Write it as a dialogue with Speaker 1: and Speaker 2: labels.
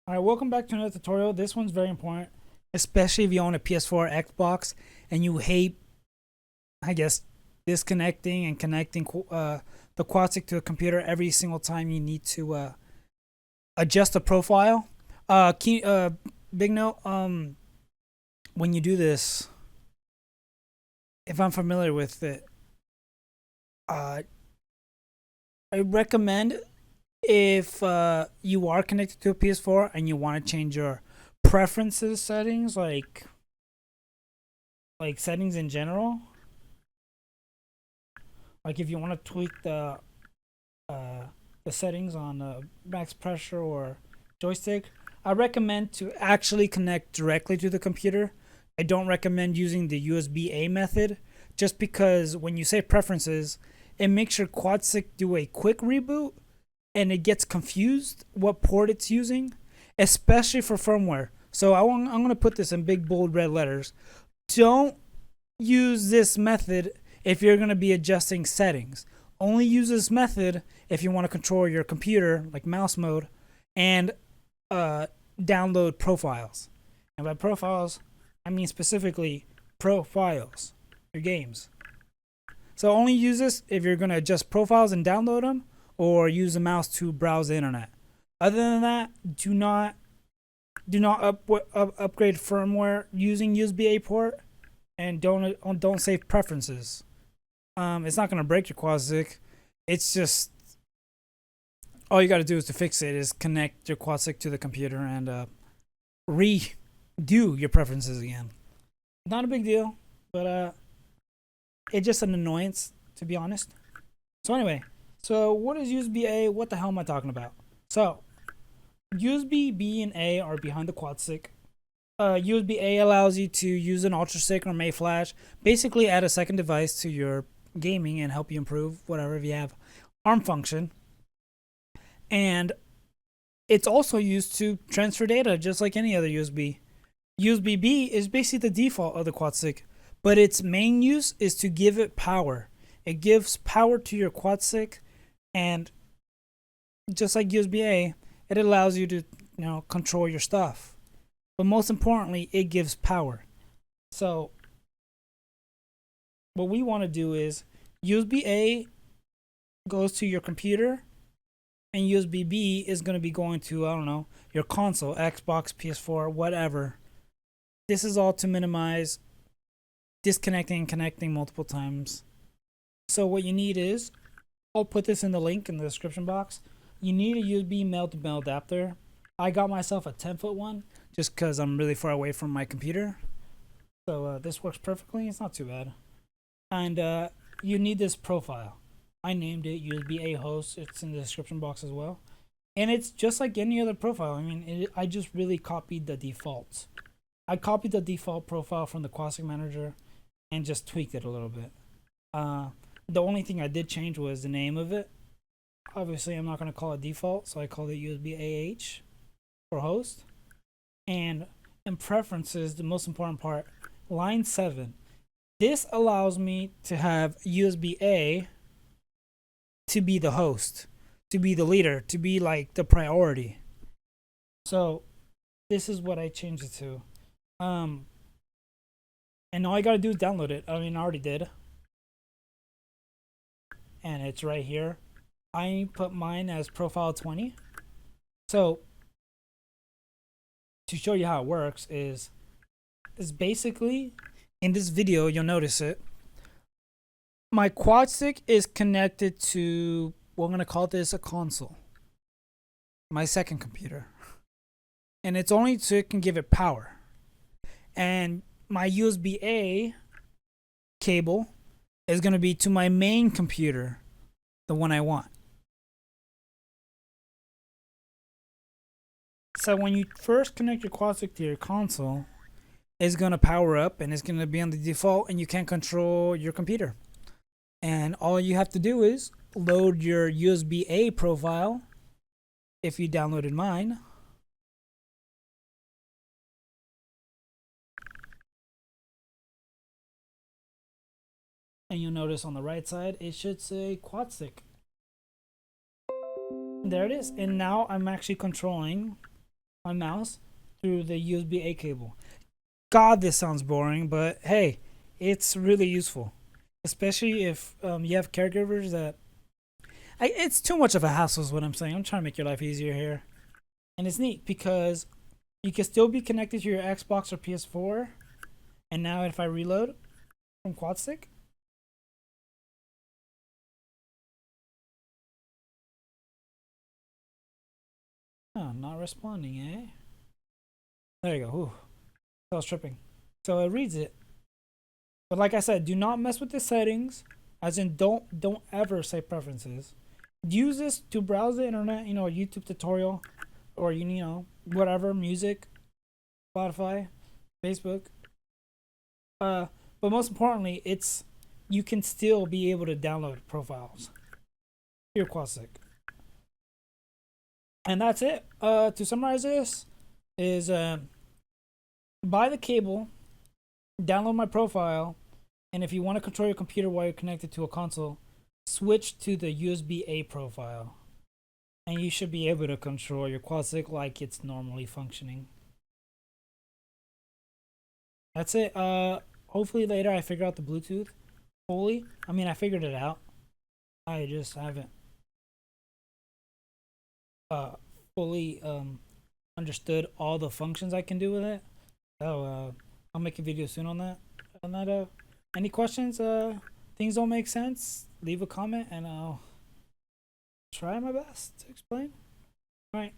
Speaker 1: Alright, welcome back to another tutorial. This one's very important, especially if you own a PS4 or Xbox and you hate, I guess, disconnecting and connecting the Quadstick to a computer every single time you need to adjust the profile. Big note, when you do this, if I'm familiar with it, uh, I recommend if you are connected to a PS4 and you want to change your preferences settings, like settings in general, like if you want to tweak the settings on max pressure or joystick, I recommend to actually connect directly to the computer. I don't recommend using the USB A method, just because when you say preferences, it makes your Quadstick do a quick reboot and it gets confused what port it's using, especially for firmware. So I'm going to put this in big bold red letters. Don't use this method if you're going to be adjusting settings. Only use this method if you want to control your computer, like mouse mode, and download profiles. And by profiles, I mean specifically profiles, your games. So only use this if you're going to adjust profiles and download them, or use the mouse to browse the internet. Other than that, do not upgrade firmware using USB A port, and don't save preferences. It's not gonna break your Quadstick. It's just all you got to do is to fix it is connect your Quadstick to the computer and redo your preferences again. Not a big deal, but it's just an annoyance, to be honest. So anyway, so what is USB A? What the hell am I talking about? So USB B and A are behind the Quadstick. USB A allows you to use an UltraSync or May Flash, basically add a second device to your gaming and help you improve whatever if you have ARM function. And it's also used to transfer data just like any other USB. USB B is basically the default of the Quadstick, but its main use is to give it power. It gives power to your Quadstick, and just like USB A, it allows you to control your stuff. But most importantly, it gives power. So what we want to do is USB A goes to your computer, and USB B is going to be going to, I don't know, your console, Xbox, PS4, whatever. This is all to minimize disconnecting and connecting multiple times. So what you need is, I'll put this in the link in the description box. You need a USB male-to-male adapter. I got myself a 10-foot one just because I'm really far away from my computer. So this works perfectly. It's not too bad. And you need this profile. I named it USB A host. It's in the description box as well. And it's just like any other profile. I mean, I just really copied the defaults. I copied the default profile from the Quadstick Manager and just tweaked it a little bit. The only thing I did change was the name of it. Obviously, I'm not going to call it default, so I called it USB AH for host. And in preferences, the most important part, line 7. This allows me to have USB A to be the host, to be the leader, to be like the priority. So this is what I changed it to. And all I gotta do is download it. I mean, I already did. And it's right here. I put mine as profile 20. So to show you how it works is basically, in this video, you'll notice it. My Quadstick is connected to, we're going to call this a console, my second computer. And it's only so it can give it power. And my USB A cable is going to be to my main computer, the one I want. So when you first connect your Quadstick to your console, it's going to power up and it's going to be on the default, and you can't control your computer. And all you have to do is load your USB A profile if you downloaded mine. And you'll notice on the right side, it should say Quadstick. There it is. And now I'm actually controlling my mouse through the USB A cable. God, this sounds boring, but hey, it's really useful, especially if you have caregivers that. It's too much of a hassle, is what I'm saying. I'm trying to make your life easier here, and it's neat because you can still be connected to your Xbox or PS4. And now, if I reload from Quadstick, oh, not responding, eh? There you go. Ooh, I was tripping. So it reads it. But like I said, do not mess with the settings. As in, don't ever say preferences. Use this to browse the internet. You know, a YouTube tutorial, or you know whatever, music, Spotify, Facebook. But most importantly, it's you can still be able to download profiles. Your Quadstick. And that's it. To summarize this, is buy the cable, download my profile, and if you want to control your computer while you're connected to a console, switch to the USB A profile, and you should be able to control your Quadstick like it's normally functioning. That's it. Hopefully later I figure out the Bluetooth fully. I mean, I figured it out. I just haven't uh fully understood all the functions I can do with it. So I'll make a video soon on that. Any questions? Things don't make sense? Leave a comment and I'll try my best to explain. All right.